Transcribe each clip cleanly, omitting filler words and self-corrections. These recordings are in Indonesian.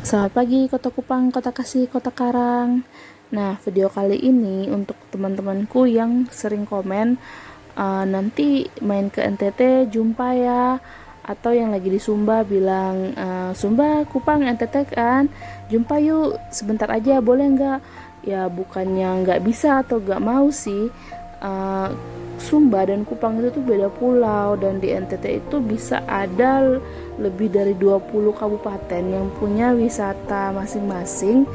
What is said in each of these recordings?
Selamat pagi Kota Kupang, Kota Kasih, Kota Karang. Nah, video kali ini untuk teman-temanku yang sering komen, nanti main ke NTT jumpa ya. Atau yang lagi di Sumba bilang, Sumba, Kupang, NTT kan, jumpa yuk sebentar aja, boleh nggak? Ya bukannya nggak bisa atau nggak mau sih. Eh, Sumba dan Kupang itu tuh beda pulau, dan di NTT itu bisa ada lebih dari 20 kabupaten yang punya wisata masing-masing,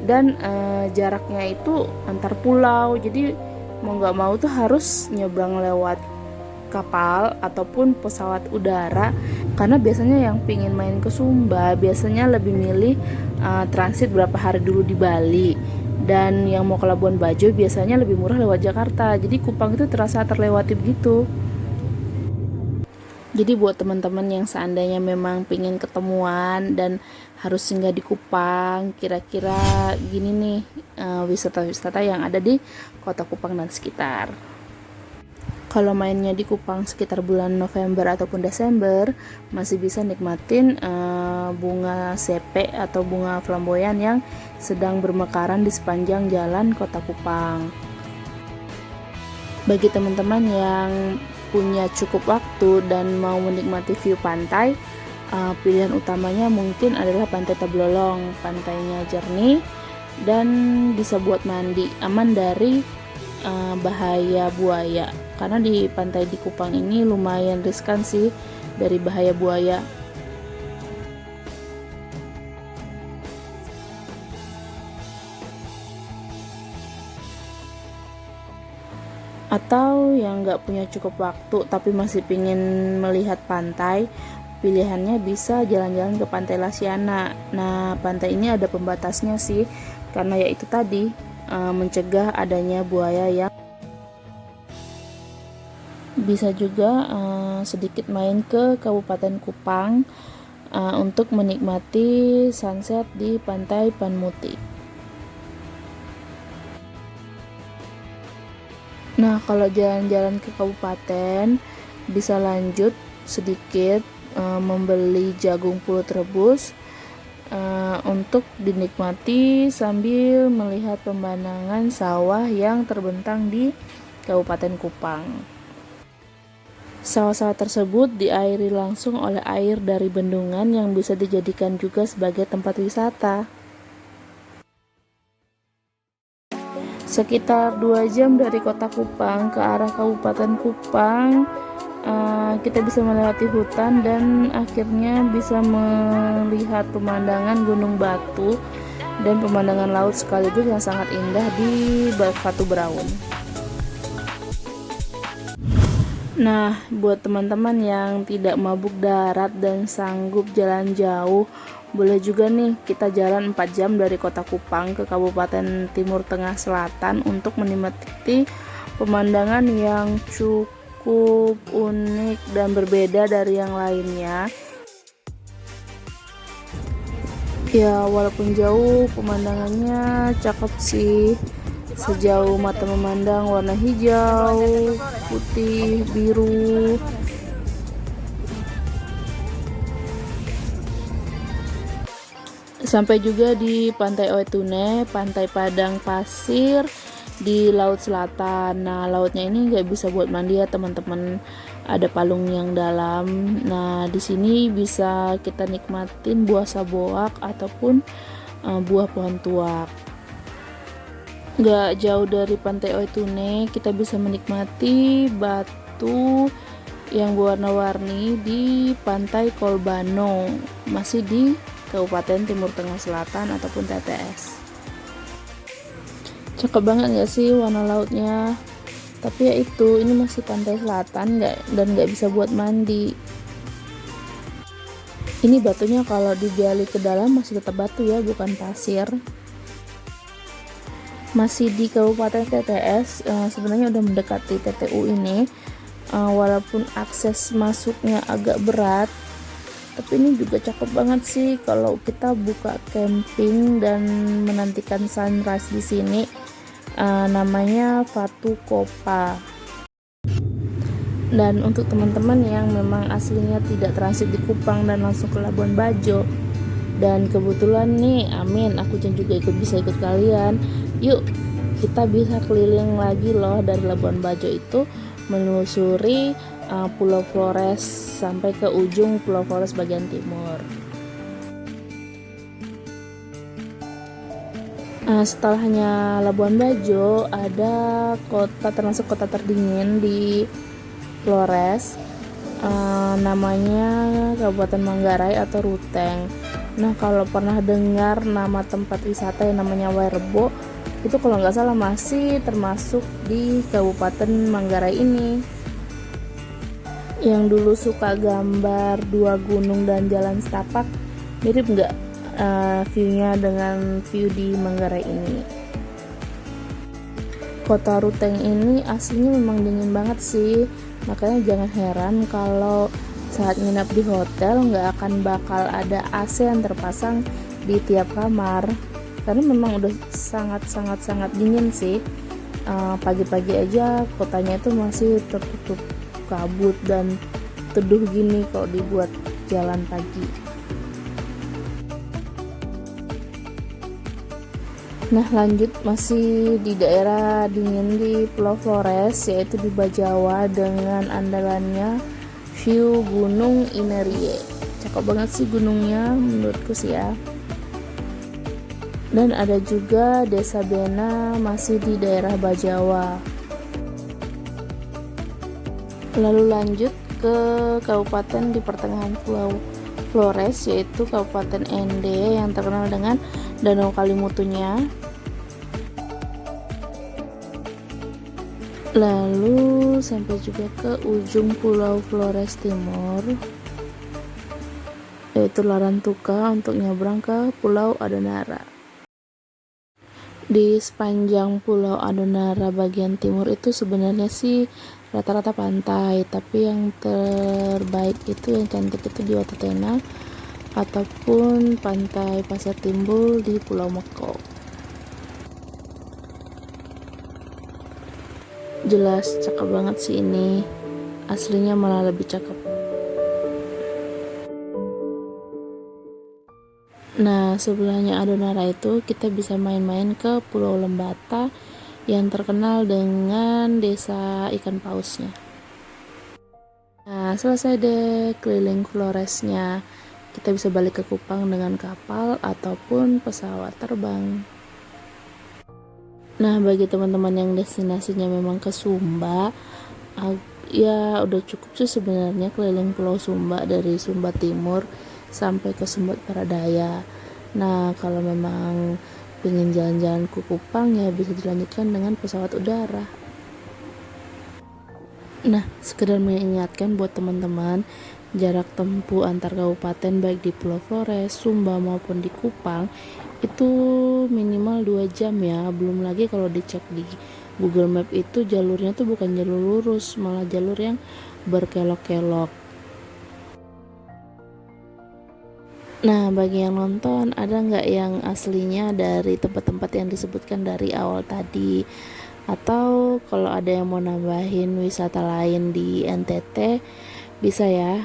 dan jaraknya itu antar pulau. Jadi mau nggak mau tuh harus nyebrang lewat kapal ataupun pesawat udara, karena biasanya yang pingin main ke Sumba biasanya lebih milih transit berapa hari dulu di Bali, dan yang mau ke Labuan Bajo biasanya lebih murah lewat Jakarta. Jadi Kupang itu terasa terlewati begitu. Jadi buat teman-teman yang seandainya memang pengen ketemuan dan harus singgah di Kupang, kira-kira gini nih wisata-wisata yang ada di kota Kupang dan sekitar. Kalau mainnya di Kupang sekitar bulan November ataupun Desember, masih bisa nikmatin bunga sepe atau bunga flamboyan yang sedang bermekaran di sepanjang jalan kota Kupang. Bagi teman-teman yang punya cukup waktu dan mau menikmati view pantai, pilihan utamanya mungkin adalah Pantai Tablolong. Pantainya jernih dan bisa buat mandi, aman dari bahaya buaya, karena di pantai di Kupang ini lumayan riskan sih dari bahaya buaya. Atau yang nggak punya cukup waktu tapi masih pingin melihat pantai, pilihannya bisa jalan-jalan ke Pantai Lasiana. Nah, pantai ini ada pembatasnya sih, karena yaitu tadi mencegah adanya buaya. Yang bisa juga sedikit main ke Kabupaten Kupang untuk menikmati sunset di Pantai Panmuti. Nah, kalau jalan-jalan ke kabupaten bisa lanjut sedikit membeli jagung pulut rebus untuk dinikmati sambil melihat pemandangan sawah yang terbentang di Kabupaten Kupang. Sawah-sawah tersebut diairi langsung oleh air dari bendungan yang bisa dijadikan juga sebagai tempat wisata. Sekitar 2 jam dari kota Kupang ke arah Kabupaten Kupang, kita bisa melewati hutan dan akhirnya bisa melihat pemandangan Gunung Batu dan pemandangan laut sekaligus yang sangat indah di Batu Beraun. Nah, buat teman-teman yang tidak mabuk darat dan sanggup jalan jauh, boleh juga nih kita jalan 4 jam dari kota Kupang ke Kabupaten Timur Tengah Selatan untuk menikmati pemandangan yang cukup unik dan berbeda dari yang lainnya. Ya, walaupun jauh pemandangannya cakep sih. Sejauh mata memandang warna hijau, putih, biru. Sampai juga di Pantai Oetune, Pantai Padang Pasir di Laut Selatan. Nah, lautnya ini nggak bisa buat mandi ya teman-teman. Ada palung yang dalam. Nah, di sini bisa kita nikmatin buah saboak ataupun buah pohon tuak. Gak jauh dari Pantai Oetune, kita bisa menikmati batu yang berwarna-warni di Pantai Kolbano, masih di Kabupaten Timur Tengah Selatan ataupun TTS. Cakep banget gak sih warna lautnya? Tapi ya itu, ini masih pantai selatan dan gak bisa buat mandi. Ini batunya kalau digali ke dalam masih tetap batu ya, bukan pasir. Masih di Kabupaten TTS, sebenarnya udah mendekati TTU ini, walaupun akses masuknya agak berat, tapi ini juga cakep banget sih kalau kita buka camping dan menantikan sunrise di sini. Namanya Fatu Kopa. Dan untuk teman-teman yang memang aslinya tidak transit di Kupang dan langsung ke Labuan Bajo, Dan kebetulan nih, amin, aku juga bisa ikut kalian. Yuk, kita bisa keliling lagi loh dari Labuan Bajo itu menelusuri Pulau Flores sampai ke ujung Pulau Flores bagian timur. Setelahnya Labuan Bajo ada kota termasuk kota terdingin di Flores, namanya Kabupaten Manggarai atau Ruteng. Nah, kalau pernah dengar nama tempat wisata yang namanya Wairebo, itu kalau nggak salah masih termasuk di Kabupaten Manggarai ini. Yang dulu suka gambar dua gunung dan jalan setapak, mirip nggak view-nya dengan view di Manggarai ini? Kota Ruteng ini aslinya memang dingin banget sih, makanya jangan heran kalau saat nginap di hotel nggak akan bakal ada AC yang terpasang di tiap kamar, karena memang udah sangat dingin sih. Pagi-pagi aja kotanya itu masih tertutup kabut dan teduh gini kalau dibuat jalan pagi. Nah, lanjut masih di daerah dingin di Pulau Flores, yaitu di Bajawa dengan andalannya view Gunung Inerie. Cakep banget sih gunungnya menurutku sih ya. Dan ada juga Desa Bena masih di daerah Bajawa. Lalu lanjut ke kabupaten di pertengahan Pulau Flores, yaitu Kabupaten Ende yang terkenal dengan Danau Kalimutunya. Lalu sampai juga ke ujung Pulau Flores Timur, yaitu Larantuka untuk nyebrang ke Pulau Adonara. Di sepanjang Pulau Adonara bagian timur itu sebenarnya sih rata-rata pantai, tapi yang terbaik itu, yang cantik itu di Watatena ataupun Pantai Pasir Timbul di Pulau Meko. Jelas cakep banget sih ini, aslinya malah lebih cakep. Nah, sebelahnya Adonara itu kita bisa main-main ke Pulau Lembata yang terkenal dengan desa ikan pausnya. Nah, selesai deh keliling Floresnya, kita bisa balik ke Kupang dengan kapal ataupun pesawat terbang. Nah, bagi teman-teman yang destinasinya memang ke Sumba, ya udah cukup sih sebenarnya keliling Pulau Sumba dari Sumba Timur sampai ke Sumba Baradaya. Nah, kalau memang ingin jalan-jalan ke Kupang ya bisa dilanjutkan dengan pesawat udara. Nah, sekedar mengingatkan buat teman-teman, jarak tempuh antar kabupaten baik di Pulau Flores, Sumba maupun di Kupang itu minimal 2 jam ya. Belum lagi kalau dicek di Google Map itu jalurnya tuh bukan jalur lurus, malah jalur yang berkelok-kelok. Nah, bagi yang nonton, ada nggak yang aslinya dari tempat-tempat yang disebutkan dari awal tadi? Atau kalau ada yang mau nambahin wisata lain di NTT, bisa ya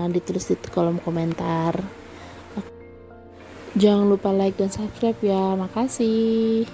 ditulis di kolom komentar. Jangan lupa like dan subscribe ya. Makasih.